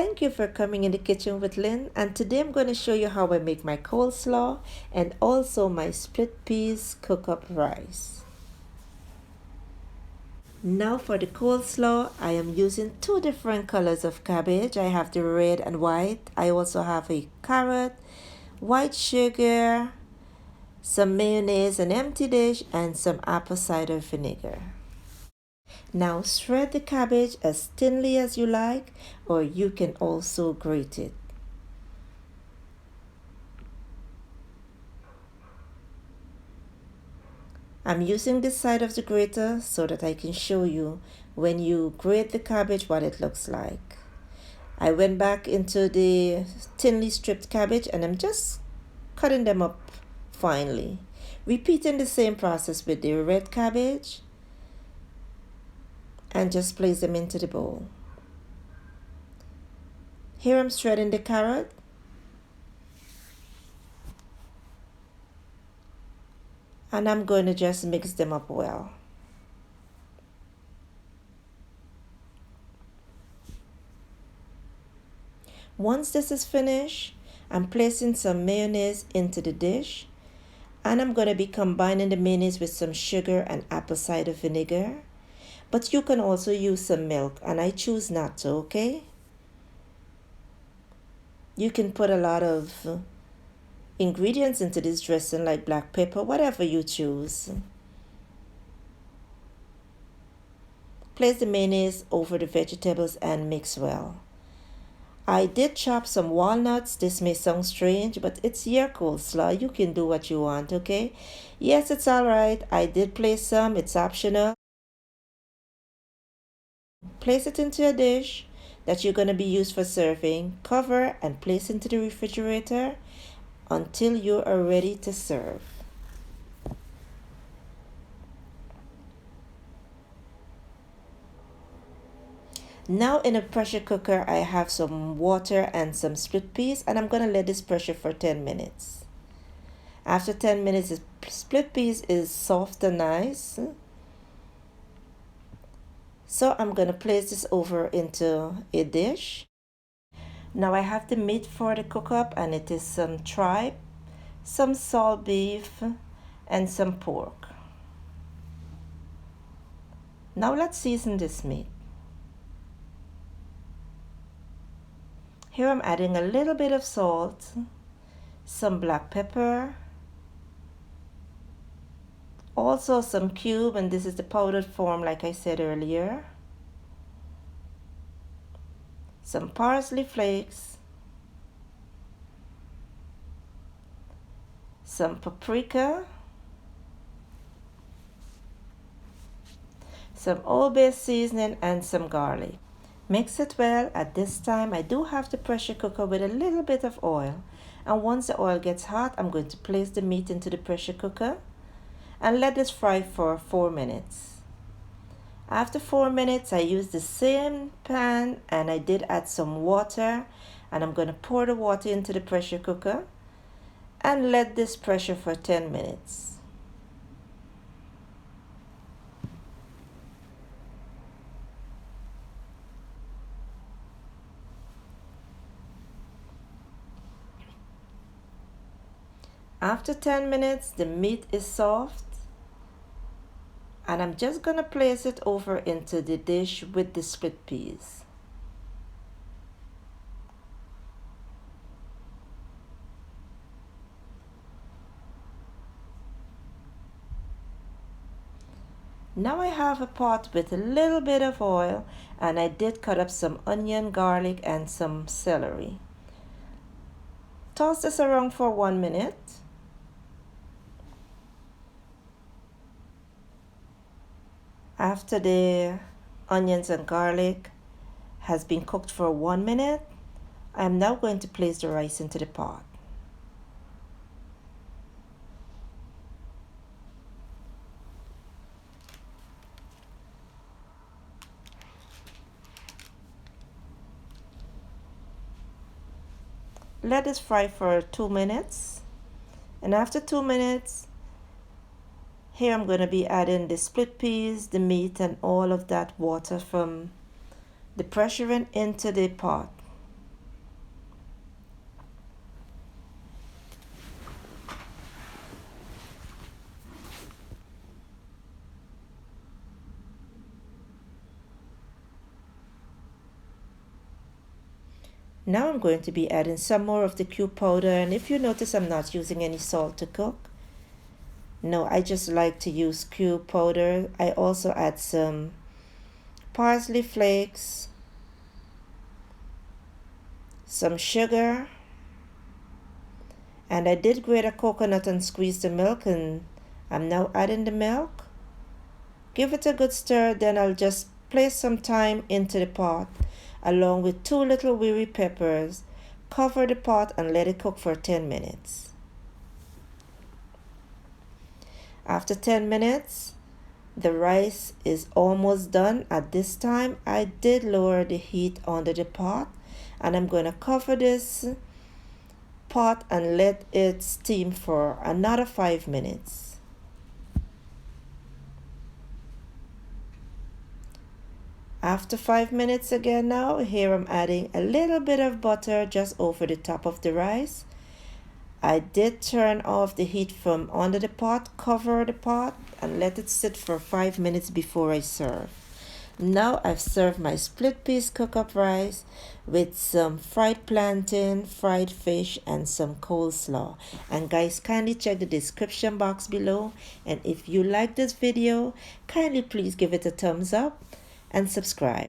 Thank you for coming in the kitchen with Lynn, and today I'm going to show you how I make my coleslaw and also my split peas cook-up rice. Now for the coleslaw, I am using two different colors of cabbage. I have the red and white. I also have a carrot, white sugar, some mayonnaise, an empty dish, and some apple cider vinegar. Now shred the cabbage as thinly as you like, or you can also grate it. I'm using this side of the grater so that I can show you when you grate the cabbage what it looks like. I went back into the thinly stripped cabbage and I'm just cutting them up finely. Repeating the same process with the red cabbage and just place them into the bowl. Here I'm shredding the carrot. And I'm going to just mix them up well. Once this is finished, I'm placing some mayonnaise into the dish. And I'm going to be combining the mayonnaise with some sugar and apple cider vinegar. But you can also use some milk, and I choose not to, okay? You can put a lot of ingredients into this dressing like black pepper, whatever you choose. Place the mayonnaise over the vegetables and mix well. I did chop some walnuts. This may sound strange, but it's your coleslaw. You can do what you want, okay? Yes, it's all right. I did place some. It's optional. Place it into a dish that you're going to be used for serving. Cover and place into the refrigerator until you are ready to serve. Now in a pressure cooker, I have some water and some split peas, and I'm going to let this pressure for 10 minutes. After 10 minutes, the split peas is soft and nice. So I'm going to place this over into a dish. Now I have the meat for the cook-up, and it is some tripe, some salt beef, and some pork. Now let's season this meat. Here I'm adding a little bit of salt, some black pepper, also some cube, and this is the powdered form like I said earlier, some parsley flakes, some paprika, some Old Bay seasoning, and some garlic. Mix it well. At this time I do have the pressure cooker with a little bit of oil, and once the oil gets hot, I'm going to place the meat into the pressure cooker and let this fry for 4 minutes. After 4 minutes, I used the same pan and I did add some water, and I'm going to pour the water into the pressure cooker and let this pressure for 10 minutes. After 10 minutes, the meat is soft, and I'm just going to place it over into the dish with the split peas. Now I have a pot with a little bit of oil, and I did cut up some onion, garlic, and some celery. Toss this around for 1 minute. After the onions and garlic has been cooked for 1 minute, I am now going to place the rice into the pot. Let this fry for 2 minutes, and after 2 minutes, here I'm going to be adding the split peas, the meat, and all of that water from the pressure into the pot. Now I'm going to be adding some more of the cube powder, and if you notice I'm not using any salt to cook. No, I just like to use cube powder. I also add some parsley flakes, some sugar, and I did grate a coconut and squeeze the milk, and I'm now adding the milk. Give it a good stir, then I'll just place some thyme into the pot along with 2 little wee peppers. Cover the pot and let it cook for 10 minutes. After 10 minutes, the rice is almost done. At this time, I did lower the heat under the pot, and I'm going to cover this pot and let it steam for another 5 minutes. After 5 minutes again now, here I'm adding a little bit of butter just over the top of the rice. I did turn off the heat from under the pot, cover the pot, and let it sit for 5 minutes before I serve. Now I've served my split piece cook-up rice with some fried plantain, fried fish, and some coleslaw. And guys, kindly check the description box below. And if you like this video, kindly please give it a thumbs up and subscribe.